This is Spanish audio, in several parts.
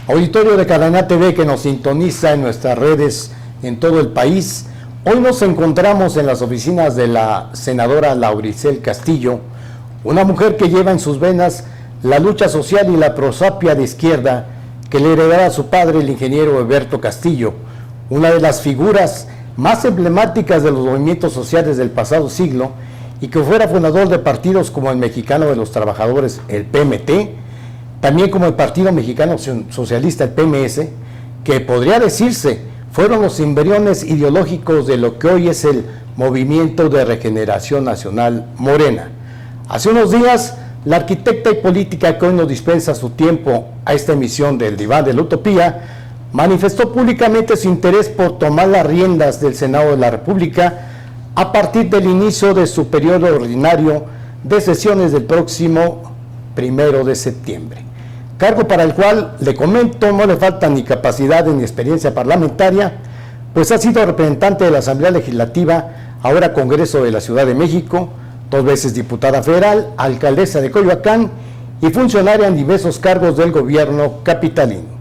Auditorio de Cadena TV que nos sintoniza en nuestras redes en todo el país. Hoy nos encontramos en las oficinas de la senadora Lauricel Castillo, una mujer que lleva en sus venas la lucha social y la prosapia de izquierda que le heredara a su padre, el ingeniero Eberto Castillo, una de las figuras más emblemáticas de los movimientos sociales del pasado siglo y que fuera fundador de partidos como el Mexicano de los Trabajadores, el PMT, también como el Partido Mexicano Socialista, el PMS, que podría decirse fueron los embriones ideológicos de lo que hoy es el Movimiento de Regeneración Nacional Morena. Hace unos días, la arquitecta y política que hoy nos dispensa su tiempo a esta emisión del Diván de la Utopía, manifestó públicamente su interés por tomar las riendas del Senado de la República a partir del inicio de su periodo ordinario de sesiones del próximo 1 de septiembre. Cargo para el cual, le comento, no le falta ni capacidad ni experiencia parlamentaria, pues ha sido representante de la Asamblea Legislativa, ahora Congreso de la Ciudad de México, 2 veces diputada federal, alcaldesa de Coyoacán y funcionaria en diversos cargos del gobierno capitalino.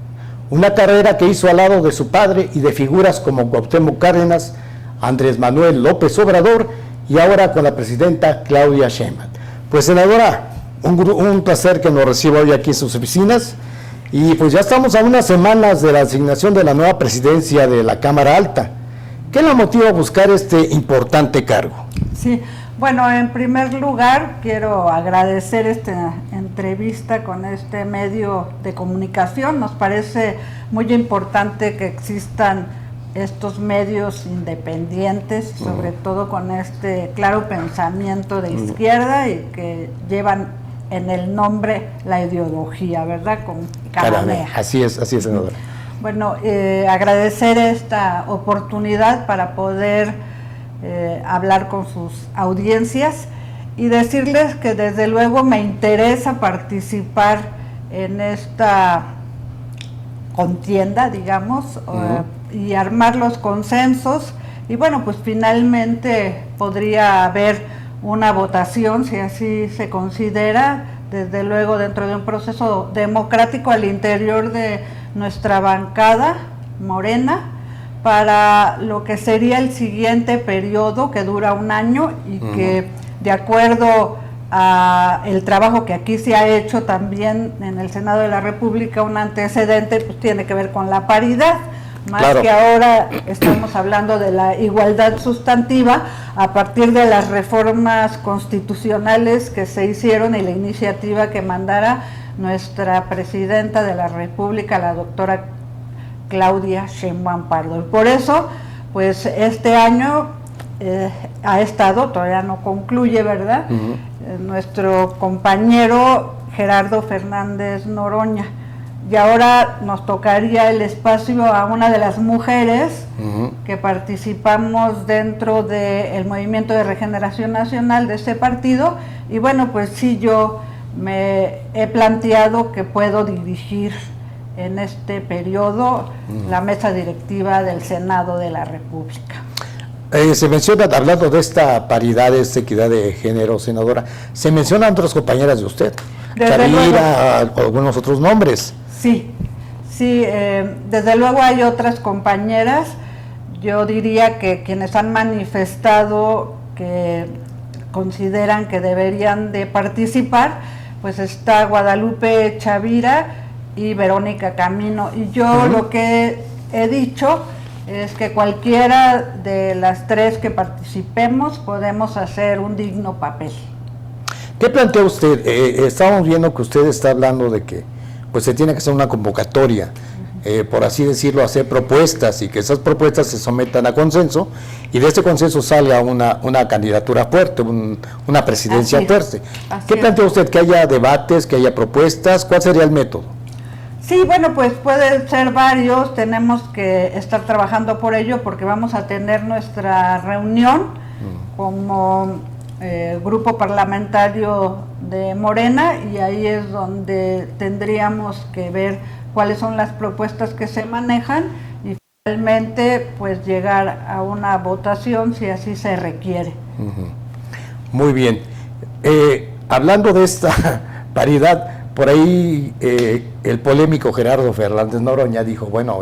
Una carrera que hizo al lado de su padre y de figuras como Cuauhtémoc Cárdenas, Andrés Manuel López Obrador y ahora con la presidenta Claudia Sheinbaum. Pues, senadora, un placer que nos reciba hoy aquí en sus oficinas, y pues ya estamos a unas semanas de la asignación de la nueva presidencia de la Cámara Alta. ¿Qué la motiva a buscar este importante cargo? Sí, bueno, en primer lugar quiero agradecer esta entrevista con este medio de comunicación. Nos parece muy importante que existan estos medios independientes, sobre todo con este claro pensamiento de izquierda y que llevan en el nombre la ideología, ¿verdad? Con Cananea. Así es, senadora. Bueno, agradecer esta oportunidad para poder hablar con sus audiencias y decirles que desde luego me interesa participar en esta contienda, digamos, y armar los consensos, y bueno, pues finalmente podría haber una votación, si así se considera, desde luego dentro de un proceso democrático al interior de nuestra bancada Morena, para lo que sería el siguiente periodo, que dura 1 año, y que de acuerdo a el trabajo que aquí se ha hecho también en el Senado de la República, un antecedente pues tiene que ver con la paridad, más claro, que ahora estamos hablando de la igualdad sustantiva a partir de las reformas constitucionales que se hicieron y la iniciativa que mandara nuestra presidenta de la República, la doctora Claudia Sheinbaum Pardo. Y por eso, pues este año ha estado, todavía no concluye, ¿verdad? Nuestro compañero Gerardo Fernández Noroña. Y ahora nos tocaría el espacio a una de las mujeres que participamos dentro del Movimiento de Regeneración Nacional de este partido. Y bueno, pues sí, yo me he planteado que puedo dirigir en este periodo la mesa directiva del Senado de la República. Se menciona, hablando de esta paridad, de esta equidad de género, senadora, se mencionan otras compañeras de usted, Chavira, algunos otros nombres. Sí, desde luego hay otras compañeras. Yo diría que quienes han manifestado que consideran que deberían de participar, pues está Guadalupe Chavira y Verónica Camino. Y yo lo que he dicho es que cualquiera de las 3 que participemos podemos hacer un digno papel. ¿Qué plantea usted? Estábamos viendo que usted está hablando de que pues se tiene que hacer una convocatoria, por así decirlo, hacer propuestas y que esas propuestas se sometan a consenso y de este consenso salga una candidatura fuerte, una presidencia fuerte. ¿Qué plantea usted? ¿Que haya debates, que haya propuestas? ¿Cuál sería el método? Sí, bueno, pues pueden ser varios, tenemos que estar trabajando por ello porque vamos a tener nuestra reunión como grupo parlamentario de Morena y ahí es donde tendríamos que ver cuáles son las propuestas que se manejan y finalmente pues llegar a una votación si así se requiere. Muy bien. Hablando de esta paridad, por ahí el polémico Gerardo Fernández Noroña dijo, bueno,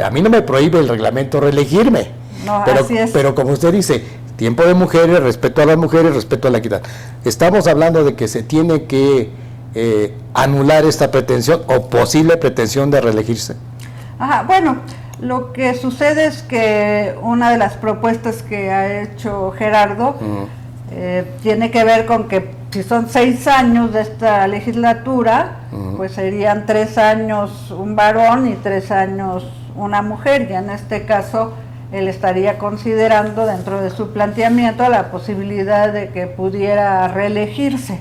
a mí no me prohíbe el reglamento reelegirme, no, pero, así es. Pero como usted dice, tiempo de mujeres, respeto a las mujeres, respeto a la equidad. Estamos hablando de que se tiene que anular esta pretensión o posible pretensión de reelegirse. Ajá, bueno, lo que sucede es que una de las propuestas que ha hecho Gerardo tiene que ver con que si son 6 años de esta legislatura, pues serían 3 años un varón y 3 años una mujer, y en este caso él estaría considerando dentro de su planteamiento la posibilidad de que pudiera reelegirse.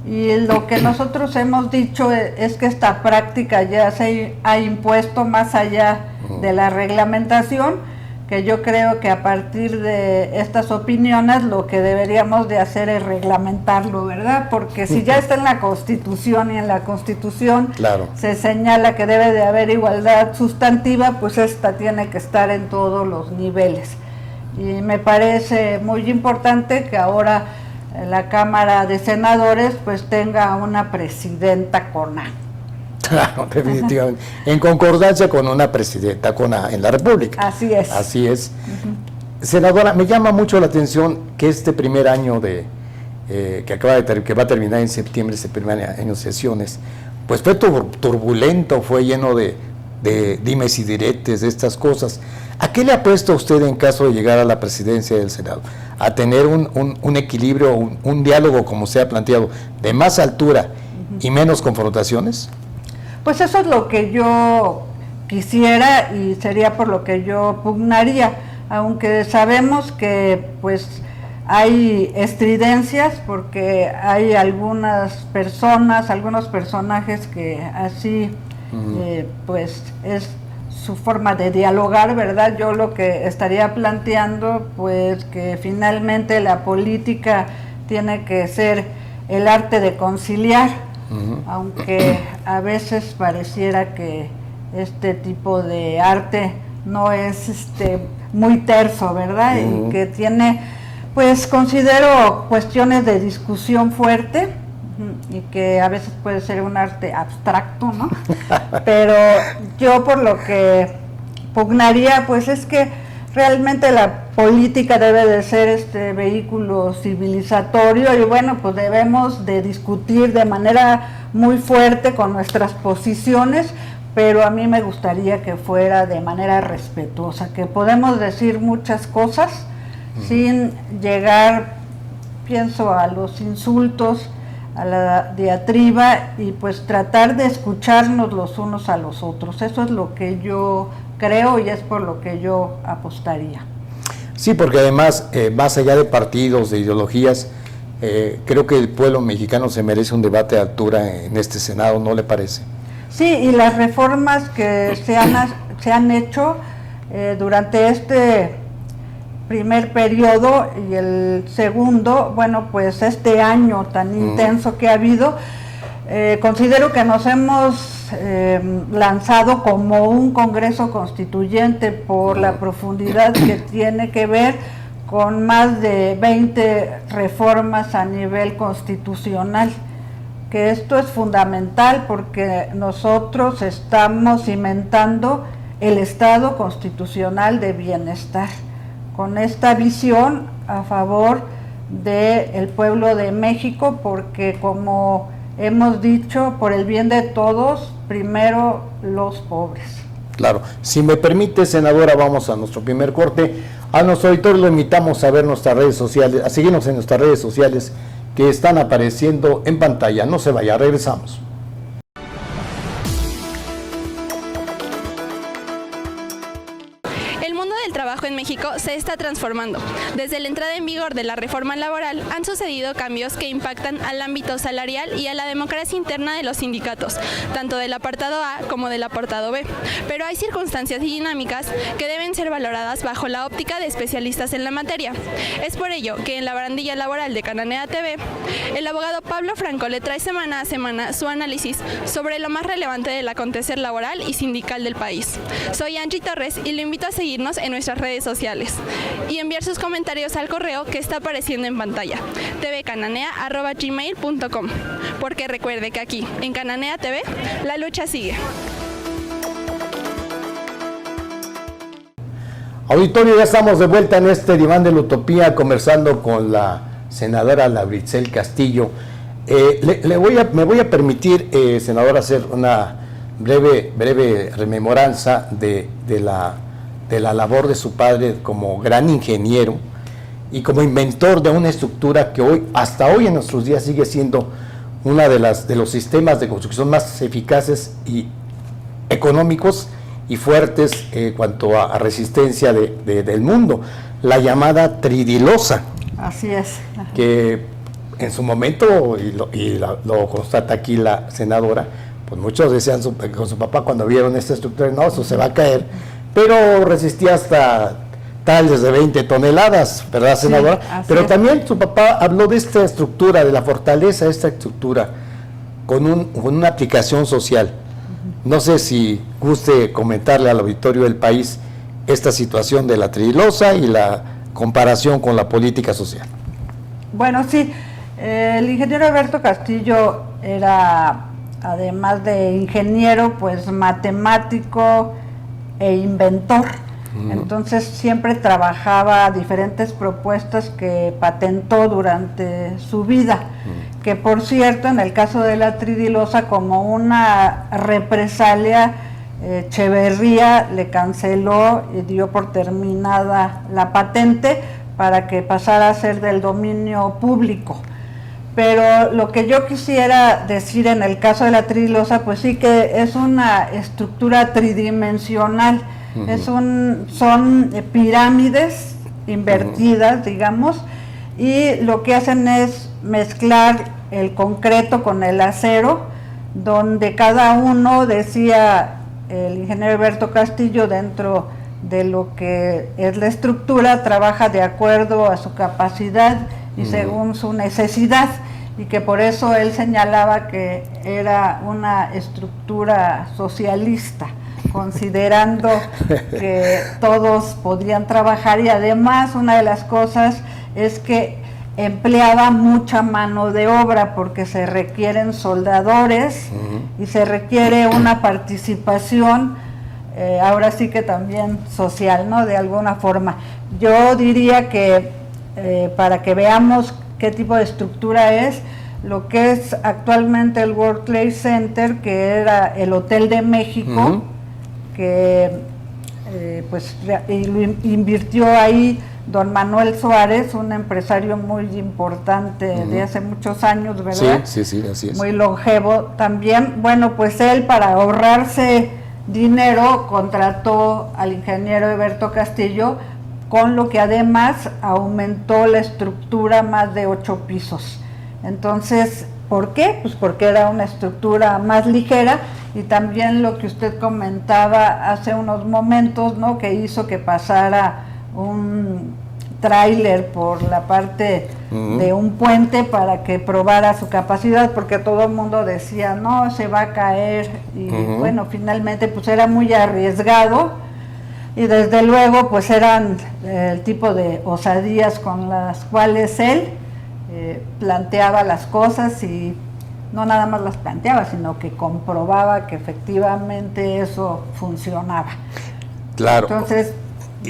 Y lo que nosotros hemos dicho es que esta práctica ya se ha impuesto más allá de la reglamentación, que yo creo que a partir de estas opiniones lo que deberíamos de hacer es reglamentarlo, ¿verdad? Porque si ya está en la Constitución y en la Constitución se señala que debe de haber igualdad sustantiva, pues esta tiene que estar en todos los niveles. Y me parece muy importante que ahora la Cámara de Senadores pues tenga una presidenta con A. Claro, definitivamente. En concordancia con una presidenta con A en la República. Así es. Así es. Senadora, me llama mucho la atención que este primer año que va a terminar en septiembre, este primer año de sesiones, pues fue turbulento, fue lleno de dimes y diretes, de estas cosas. ¿A qué le apuesta usted en caso de llegar a la presidencia del Senado? ¿A tener un equilibrio, un diálogo, como se ha planteado, de más altura y menos confrontaciones? Pues eso es lo que yo quisiera y sería por lo que yo pugnaría, aunque sabemos que pues hay estridencias porque hay algunas personas, algunos personajes que así pues es su forma de dialogar, ¿verdad? Yo lo que estaría planteando pues que finalmente la política tiene que ser el arte de conciliar, aunque a veces pareciera que este tipo de arte no es muy terso, ¿verdad? Y que tiene, pues considero cuestiones de discusión fuerte y que a veces puede ser un arte abstracto, ¿no? Pero yo por lo que pugnaría, pues es que realmente la política debe de ser este vehículo civilizatorio y bueno, pues debemos de discutir de manera muy fuerte con nuestras posiciones, pero a mí me gustaría que fuera de manera respetuosa, que podemos decir muchas cosas sin llegar, pienso, a los insultos, a la diatriba y pues tratar de escucharnos los unos a los otros. Eso es lo que yo creo y es por lo que yo apostaría. Sí, porque además, más allá de partidos, de ideologías, creo que el pueblo mexicano se merece un debate de altura en este Senado, ¿no le parece? Sí, y las reformas que se han hecho durante este primer periodo y el segundo, bueno, pues este año tan intenso que ha habido, considero que nos hemos lanzado como un Congreso Constituyente por la profundidad que tiene que ver con más de 20 reformas a nivel constitucional, que esto es fundamental porque nosotros estamos cimentando el Estado constitucional de bienestar, con esta visión a favor del pueblo de México, porque como hemos dicho, por el bien de todos, primero los pobres. Claro. Si me permite, senadora, vamos a nuestro primer corte. A nuestro auditor lo invitamos a ver nuestras redes sociales, a seguirnos en nuestras redes sociales que están apareciendo en pantalla. No se vaya, regresamos. En México se está transformando. Desde la entrada en vigor de la reforma laboral han sucedido cambios que impactan al ámbito salarial y a la democracia interna de los sindicatos, tanto del apartado A como del apartado B. Pero hay circunstancias y dinámicas que deben ser valoradas bajo la óptica de especialistas en la materia. Es por ello que en la barandilla laboral de Cananea TV, el abogado Pablo Franco le trae semana a semana su análisis sobre lo más relevante del acontecer laboral y sindical del país. Soy Angie Torres y le invito a seguirnos en nuestras redes sociales. Canalejas y enviar sus comentarios al correo que está apareciendo en pantalla, tvcananea@gmail.com, porque recuerde que aquí, en Cananea TV, la lucha sigue. Auditorio, ya estamos de vuelta en este diván de la utopía conversando con la senadora Lauricel Castillo. Me voy a permitir, senadora, hacer una breve rememoranza de la labor de su padre como gran ingeniero y como inventor de una estructura que hasta hoy en nuestros días sigue siendo una de los sistemas de construcción más eficaces y económicos y fuertes en cuanto a resistencia del mundo, la llamada tridilosa. Así es. Que en su momento, lo constata aquí la senadora, pues muchos decían con su papá cuando vieron esta estructura, no, eso se va a caer, pero resistía hasta tales de 20 toneladas, ¿verdad, senadora? Sí, pero también su papá habló de esta estructura, de la fortaleza de esta estructura, con una aplicación social. No sé si guste comentarle al auditorio del país esta situación de la tridilosa y la comparación con la política social. Bueno, sí, el ingeniero Alberto Castillo era, además de ingeniero, pues matemático e inventor. Entonces siempre trabajaba diferentes propuestas que patentó durante su vida, que por cierto, en el caso de la tridilosa, como una represalia, Echeverría le canceló y dio por terminada la patente para que pasara a ser del dominio público. Pero lo que yo quisiera decir en el caso de la tridilosa, pues sí que es una estructura tridimensional. Son pirámides invertidas, digamos, y lo que hacen es mezclar el concreto con el acero, donde cada uno, decía el ingeniero Alberto Castillo, dentro de lo que es la estructura, trabaja de acuerdo a su capacidad y según su necesidad, y que por eso él señalaba que era una estructura socialista, considerando que todos podrían trabajar, y además una de las cosas es que empleaba mucha mano de obra porque se requieren soldadores y se requiere una participación, ahora sí que también social, ¿no? De alguna forma. Yo diría que para que veamos qué tipo de estructura es, lo que es actualmente el World Trade Center, que era el Hotel de México, que pues lo invirtió ahí don Manuel Suárez, un empresario muy importante de hace muchos años, ¿verdad? Sí, así es. Muy longevo también. Bueno, pues él, para ahorrarse dinero, contrató al ingeniero Alberto Castillo, con lo que además aumentó la estructura más de 8 pisos. Entonces, ¿por qué? Pues porque era una estructura más ligera, y también lo que usted comentaba hace unos momentos, ¿no? Que hizo que pasara un tráiler por la parte de un puente para que probara su capacidad, porque todo el mundo decía, no, se va a caer, y bueno, finalmente pues era muy arriesgado, y desde luego pues eran el tipo de osadías con las cuales él planteaba las cosas, y no nada más las planteaba, sino que comprobaba que efectivamente eso funcionaba. Claro. Entonces,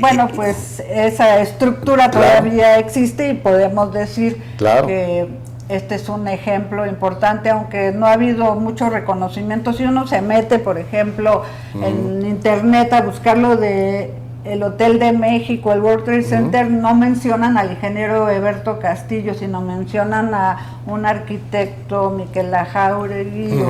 bueno, pues esa estructura todavía existe, y podemos decir que este es un ejemplo importante, aunque no ha habido mucho reconocimiento. Si uno se mete, por ejemplo, en internet a buscarlo de el Hotel de México, el World Trade Center, no mencionan al ingeniero Alberto Castillo, sino mencionan a un arquitecto, Miquel Jauregui,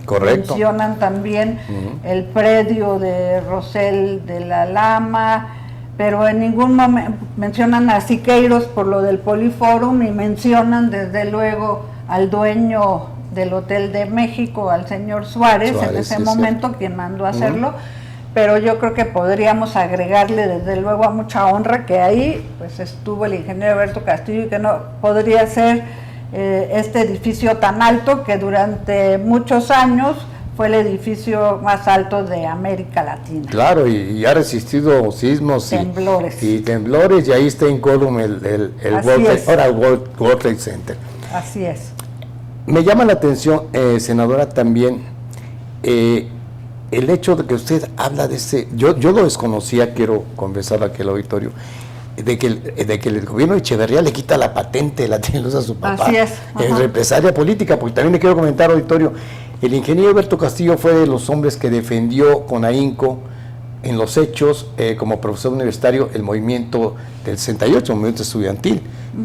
correcto. Mencionan también el predio de Rosell de la Lama, pero en ningún momento mencionan a Siqueiros por lo del Poliforum, y mencionan desde luego al dueño del Hotel de México, al señor Suárez en ese momento, quien mandó a hacerlo. Pero yo creo que podríamos agregarle desde luego a mucha honra que ahí pues estuvo el ingeniero Alberto Castillo, y que no podría ser este edificio tan alto que durante muchos años fue el edificio más alto de América Latina. Claro, y ha resistido sismos y temblores, y ahí está en Colum el World Trade Center. Así es. Me llama la atención, senadora, también el hecho de que usted habla de yo lo desconocía, quiero confesar aquí al auditorio, de que el gobierno de Echeverría le quita la patente, la tiene a su papá. Así es. Represalia política, porque también le quiero comentar, auditorio, el ingeniero Alberto Castillo fue de los hombres que defendió con ahínco en los hechos, como profesor universitario, el movimiento del 68, el movimiento estudiantil.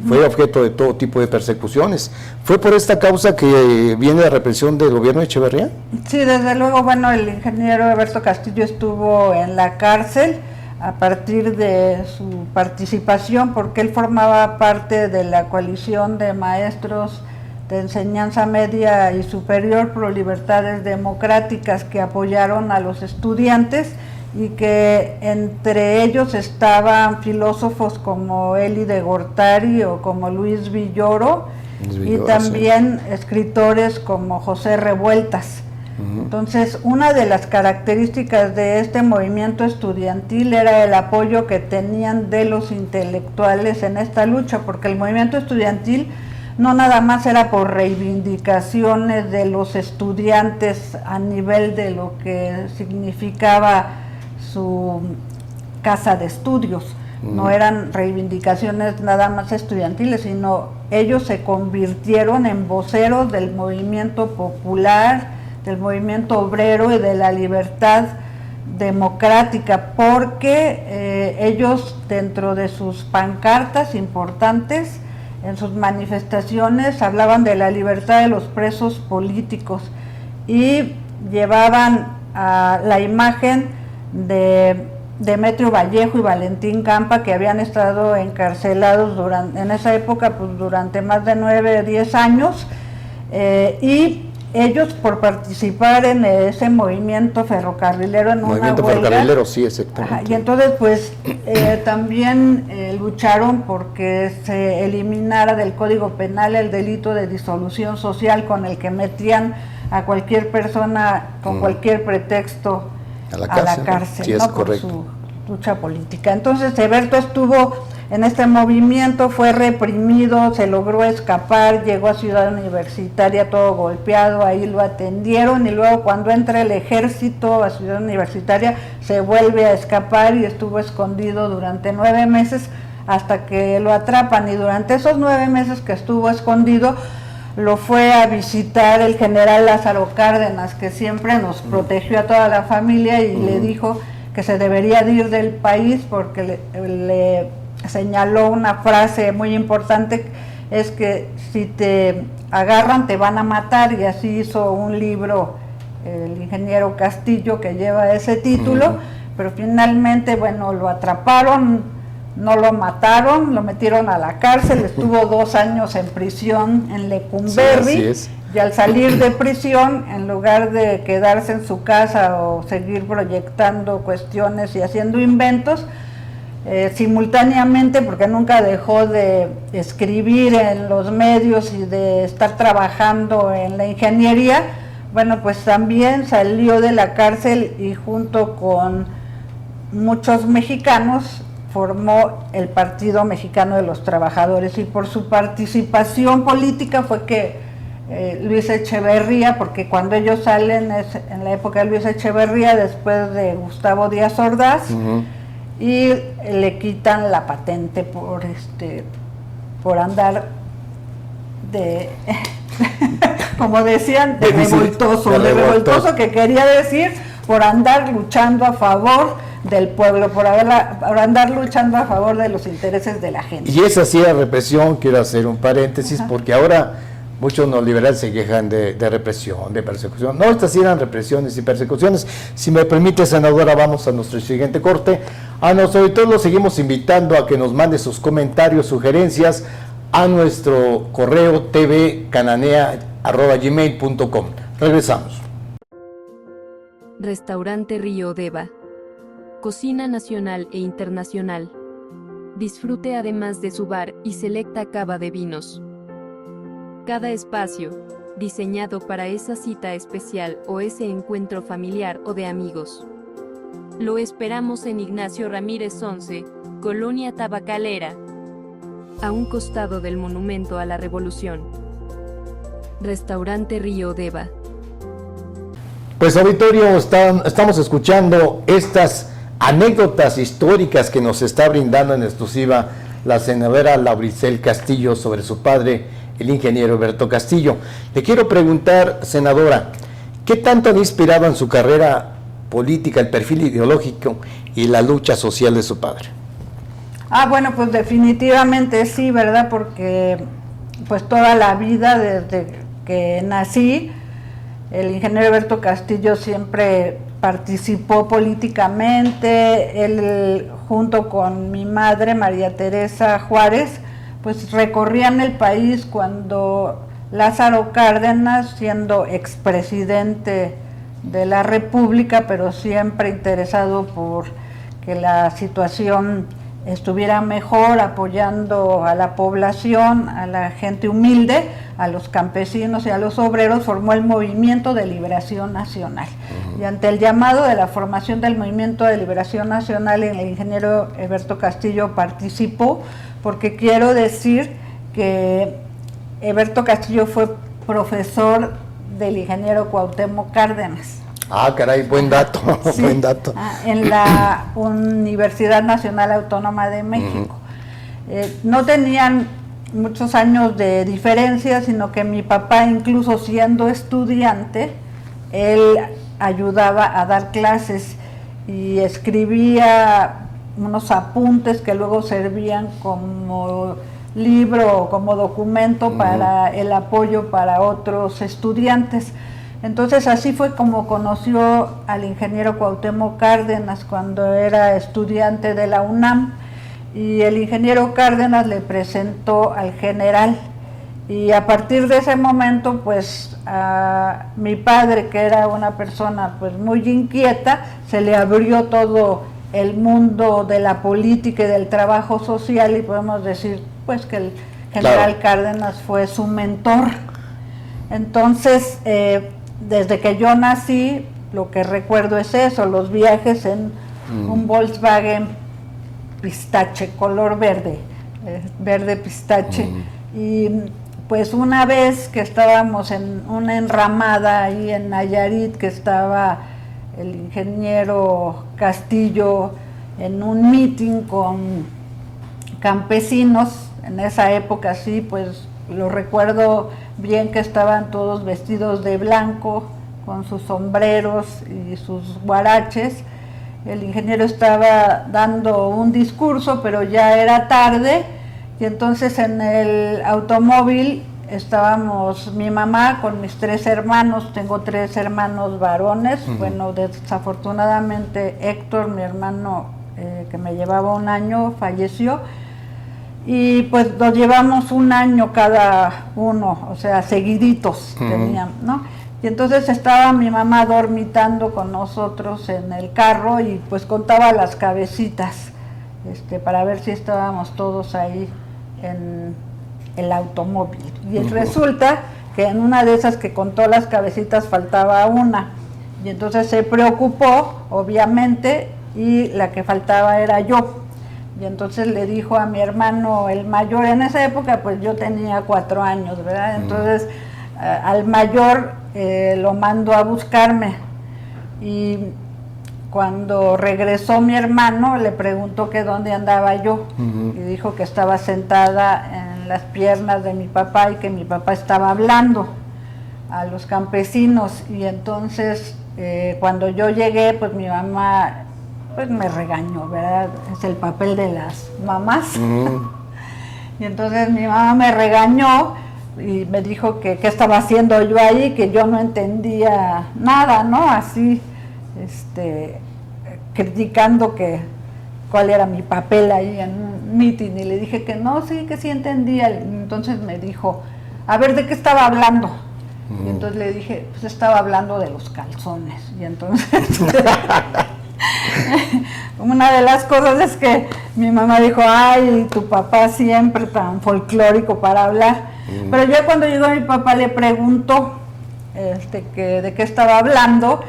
Fue objeto de todo tipo de persecuciones. ¿Fue por esta causa que viene la represión del gobierno de Echeverría? Sí, desde luego, bueno, el ingeniero Alberto Castillo estuvo en la cárcel a partir de su participación, porque él formaba parte de la coalición de maestros de enseñanza media y superior pro libertades democráticas que apoyaron a los estudiantes, y que entre ellos estaban filósofos como Elie de Gortari o como Luis Villoro, y también escritores como José Revueltas. Entonces, una de las características de este movimiento estudiantil era el apoyo que tenían de los intelectuales en esta lucha, porque el movimiento estudiantil no nada más era por reivindicaciones de los estudiantes a nivel de lo que significaba su casa de estudios, no eran reivindicaciones nada más estudiantiles, sino ellos se convirtieron en voceros del movimiento popular, del movimiento obrero y de la libertad democrática, porque ellos, dentro de sus pancartas importantes, en sus manifestaciones, hablaban de la libertad de los presos políticos y llevaban a la imagen de Demetrio Vallejo y Valentín Campa, que habían estado encarcelados en esa época pues, durante más de 9 o 10 años, y ellos, por participar en ese movimiento ferrocarrilero, en movimiento una huelga, ferrocarrilero, sí, exactamente. Y entonces pues también lucharon porque se eliminara del Código Penal el delito de disolución social, con el que metían a cualquier persona con cualquier pretexto a la cárcel, sí, ¿no? Por su lucha política. Entonces Eberto estuvo en este movimiento, fue reprimido, se logró escapar, llegó a Ciudad Universitaria todo golpeado, ahí lo atendieron, y luego cuando entra el ejército a Ciudad Universitaria se vuelve a escapar y estuvo escondido durante 9 meses hasta que lo atrapan, y durante esos 9 meses que estuvo escondido lo fue a visitar el general Lázaro Cárdenas, que siempre nos protegió a toda la familia, y le dijo que se debería de ir del país porque le señaló una frase muy importante, es que si te agarran te van a matar, y así hizo un libro el ingeniero Castillo que lleva ese título, pero finalmente, bueno, lo atraparon, no lo mataron, lo metieron a la cárcel, estuvo 2 años en prisión en Lecumberri, sí, y al salir de prisión, en lugar de quedarse en su casa o seguir proyectando cuestiones y haciendo inventos, simultáneamente, porque nunca dejó de escribir en los medios y de estar trabajando en la ingeniería, bueno, pues también salió de la cárcel y junto con muchos mexicanos formó el Partido Mexicano de los Trabajadores, y por su participación política fue que Luis Echeverría, porque cuando ellos salen es en la época de Luis Echeverría, después de Gustavo Díaz Ordaz, y le quitan la patente por andar de como decían, de revoltoso, que quería decir por andar luchando a favor del pueblo, por andar luchando a favor de los intereses de la gente. Y esa sí la represión, quiero hacer un paréntesis, porque ahora muchos neoliberales se quejan de represión, de persecución. No, estas sí eran represiones y persecuciones. Si me permite, senadora, vamos a nuestro siguiente corte. A nuestro auditor lo seguimos invitando a que nos mande sus comentarios, sugerencias a nuestro correo tvcananea@gmail.com. Regresamos. Restaurante Río Deva. Cocina nacional e internacional. Disfrute además de su bar y selecta cava de vinos. Cada espacio diseñado para esa cita especial o ese encuentro familiar o de amigos. Lo esperamos en Ignacio Ramírez 11, Colonia Tabacalera, a un costado del Monumento a la Revolución. Restaurante Río Deva. Pues auditorio, estamos escuchando estas anécdotas históricas que nos está brindando en exclusiva la senadora Lauricel Castillo sobre su padre, el ingeniero Eberto Castillo. Le quiero preguntar, senadora, ¿qué tanto han inspirado en su carrera política el perfil ideológico y la lucha social de su padre? Bueno, pues definitivamente sí, ¿verdad? Porque pues toda la vida, desde que nací, el ingeniero Eberto Castillo siempre participó políticamente. Él, junto con mi madre, María Teresa Juárez, pues recorrían el país cuando Lázaro Cárdenas, siendo expresidente de la República, pero siempre interesado por que la situación estuviera mejor, apoyando a la población, a la gente humilde, a los campesinos y a los obreros, formó el Movimiento de Liberación Nacional. Y ante el llamado de la formación del Movimiento de Liberación Nacional, el ingeniero Eberto Castillo participó, porque quiero decir que Eberto Castillo fue profesor del ingeniero Cuauhtémoc Cárdenas. Caray, buen dato, Sí, buen dato. En la Universidad Nacional Autónoma de México. No tenían muchos años de diferencia, sino que mi papá, incluso siendo estudiante, él ayudaba a dar clases y escribía unos apuntes que luego servían como libro o como documento para el apoyo para otros estudiantes. Entonces así fue como conoció al ingeniero Cuauhtémoc Cárdenas cuando era estudiante de la UNAM, y el ingeniero Cárdenas le presentó al general, y a partir de ese momento pues a mi padre, que era una persona pues muy inquieta, se le abrió todo el mundo de la política y del trabajo social, y podemos decir pues que el general Cárdenas fue su mentor. Entonces desde que yo nací, lo que recuerdo es eso, los viajes en un Volkswagen pistache, color verde, verde pistache. Y pues una vez que estábamos en una enramada ahí en Nayarit, que estaba el ingeniero Castillo en un meeting con campesinos, en esa época sí, pues lo recuerdo bien, que estaban todos vestidos de blanco, con sus sombreros y sus guaraches. El ingeniero estaba dando un discurso, pero ya era tarde, y entonces en el automóvil estábamos mi mamá con mis 3 hermanos, tengo 3 hermanos varones. Bueno, desafortunadamente Héctor, mi hermano que me llevaba 1 año, falleció, y pues nos llevamos 1 año cada uno, o sea, seguiditos teníamos, ¿no? Y entonces estaba mi mamá dormitando con nosotros en el carro, y pues contaba las cabecitas, para ver si estábamos todos ahí en el automóvil. Y resulta que en una de esas que contó las cabecitas faltaba una, y entonces se preocupó, obviamente, y la que faltaba era yo. Y entonces le dijo a mi hermano, el mayor, en esa época pues yo tenía 4 años, ¿verdad? Entonces al mayor lo mandó a buscarme, y cuando regresó mi hermano le preguntó que dónde andaba yo, y dijo que estaba sentada en las piernas de mi papá y que mi papá estaba hablando a los campesinos. Y entonces cuando yo llegué, pues mi mamá pues me regañó, ¿verdad? Es el papel de las mamás. Y entonces mi mamá me regañó y me dijo que qué estaba haciendo yo ahí, que yo no entendía nada, ¿no? Así, criticando que cuál era mi papel ahí en un meeting, y le dije que no, sí, que sí entendía. Y entonces me dijo, a ver, ¿de qué estaba hablando? Y entonces le dije, pues estaba hablando de los calzones. Y entonces una de las cosas es que mi mamá dijo, ay, tu papá siempre tan folclórico para hablar. Pero ya cuando llegó mi papá le preguntó de qué estaba hablando,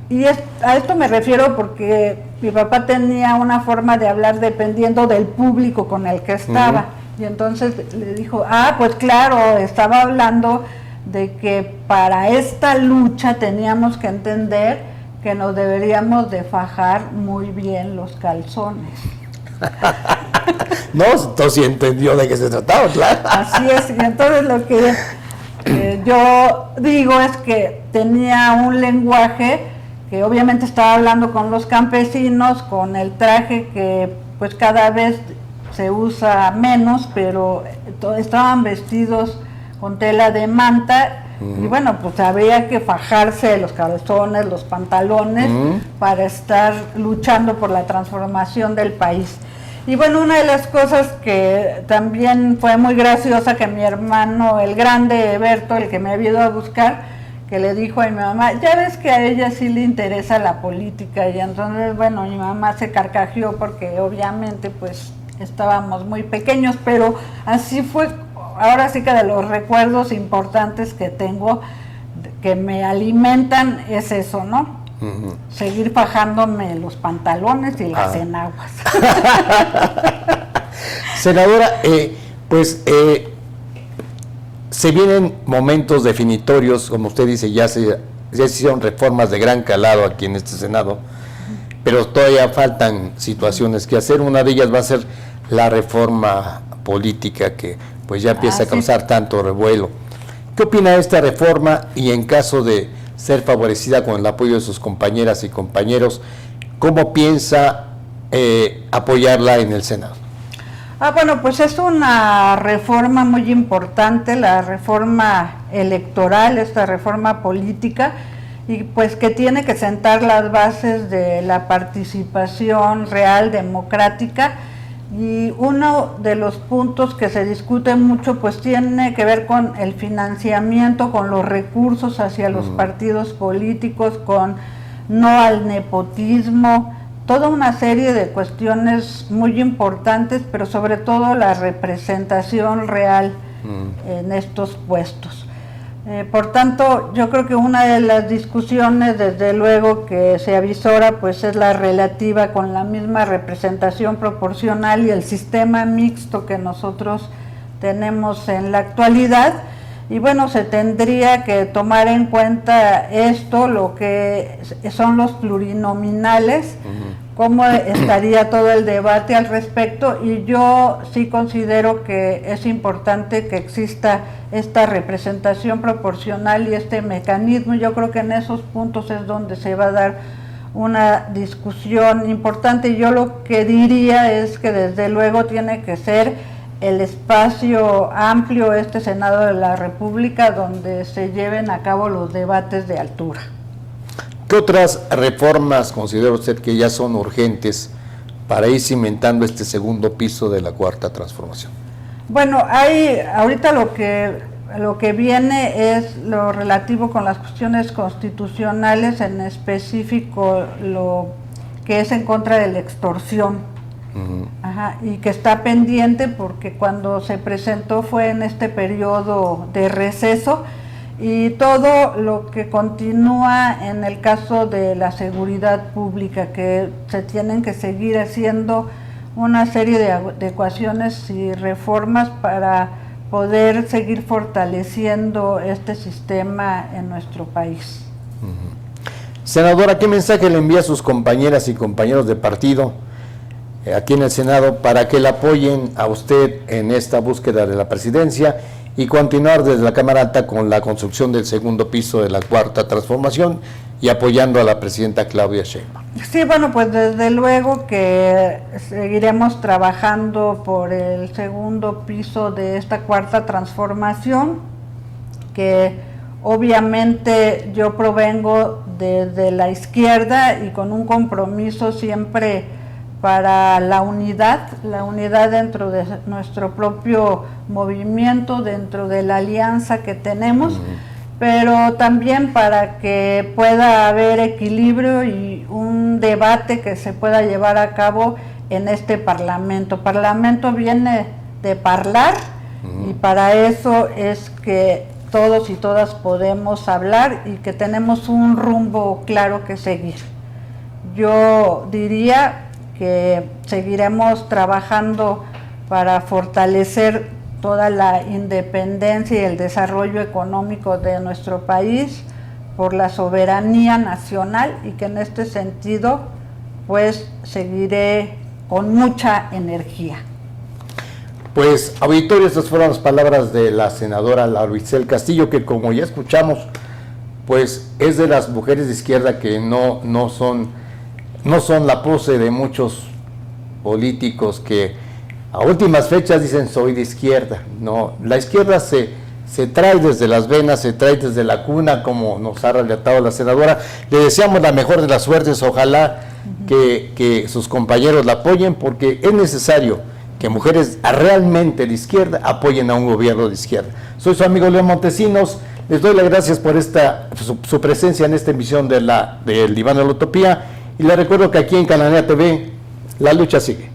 y a esto me refiero porque mi papá tenía una forma de hablar dependiendo del público con el que estaba, y entonces le dijo, pues claro, estaba hablando de que para esta lucha teníamos que entender que nos deberíamos de fajar muy bien los calzones. No, entonces sí entendió de qué se trataba, claro. Así es, y entonces lo que yo digo es que tenía un lenguaje que obviamente estaba hablando con los campesinos, con el traje que pues cada vez se usa menos, pero estaban vestidos con tela de manta, y bueno, pues había que fajarse los calzones, los pantalones, para estar luchando por la transformación del país. Y bueno, una de las cosas que también fue muy graciosa, que mi hermano, el grande Berto, el que me había ido a buscar, que le dijo a mi mamá, ya ves que a ella sí le interesa la política, y entonces, bueno, mi mamá se carcajeó porque obviamente pues estábamos muy pequeños, pero así fue. Ahora sí que de los recuerdos importantes que tengo, que me alimentan, es eso, ¿no? Seguir fajándome los pantalones y las enaguas. Senadora, se vienen momentos definitorios, como usted dice, ya se hicieron reformas de gran calado aquí en este Senado, pero todavía faltan situaciones que hacer. Una de ellas va a ser la reforma política, que pues ya empieza a causar tanto revuelo. ¿Qué opina de esta reforma, y en caso de ser favorecida con el apoyo de sus compañeras y compañeros, cómo piensa apoyarla en el Senado? Bueno, pues es una reforma muy importante, la reforma electoral, esta reforma política, y pues que tiene que sentar las bases de la participación real, democrática. Y uno de los puntos que se discute mucho pues tiene que ver con el financiamiento, con los recursos hacia los partidos políticos, con no al nepotismo, toda una serie de cuestiones muy importantes, pero sobre todo la representación real en estos puestos. Por tanto, yo creo que una de las discusiones, desde luego, que se avisora, pues es la relativa con la misma representación proporcional y el sistema mixto que nosotros tenemos en la actualidad. Y bueno, se tendría que tomar en cuenta esto, lo que son los plurinominales, cómo estaría todo el debate al respecto, y yo sí considero que es importante que exista esta representación proporcional y este mecanismo. Yo creo que en esos puntos es donde se va a dar una discusión importante, y yo lo que diría es que desde luego tiene que ser el espacio amplio, este Senado de la República, donde se lleven a cabo los debates de altura. ¿Qué otras reformas considera usted que ya son urgentes para ir cimentando este segundo piso de la Cuarta Transformación? Bueno, ahorita lo que viene es lo relativo con las cuestiones constitucionales, en específico lo que es en contra de la extorsión. Y que está pendiente porque cuando se presentó fue en este periodo de receso, y todo lo que continúa en el caso de la seguridad pública, que se tienen que seguir haciendo una serie de adecuaciones y reformas para poder seguir fortaleciendo este sistema en nuestro país. Senadora, ¿qué mensaje le envía a sus compañeras y compañeros de partido aquí en el Senado para que la apoyen a usted en esta búsqueda de la presidencia y continuar desde la Cámara Alta con la construcción del segundo piso de la Cuarta Transformación y apoyando a la presidenta Claudia Sheinbaum? Sí, bueno, pues desde luego que seguiremos trabajando por el segundo piso de esta Cuarta Transformación, que obviamente yo provengo desde la izquierda y con un compromiso siempre para la unidad dentro de nuestro propio movimiento, dentro de la alianza que tenemos, pero también para que pueda haber equilibrio y un debate que se pueda llevar a cabo en este Parlamento. Parlamento viene de hablar Y para eso es que todos y todas podemos hablar y que tenemos un rumbo claro que seguir. Yo diría que seguiremos trabajando para fortalecer toda la independencia y el desarrollo económico de nuestro país por la soberanía nacional, y que en este sentido pues seguiré con mucha energía. Pues, auditorio, estas fueron las palabras de la senadora Lauricel Castillo, que como ya escuchamos, pues es de las mujeres de izquierda que no son la pose de muchos políticos que a últimas fechas dicen soy de izquierda. No, la izquierda se trae desde las venas, se trae desde la cuna, como nos ha relatado la senadora. Le deseamos la mejor de las suertes, ojalá que sus compañeros la apoyen, porque es necesario que mujeres realmente de izquierda apoyen a un gobierno de izquierda. Soy su amigo León Montesinos, les doy las gracias por su presencia en esta emisión del Diván de la Utopía, y les recuerdo que aquí en Cananea TV la lucha sigue.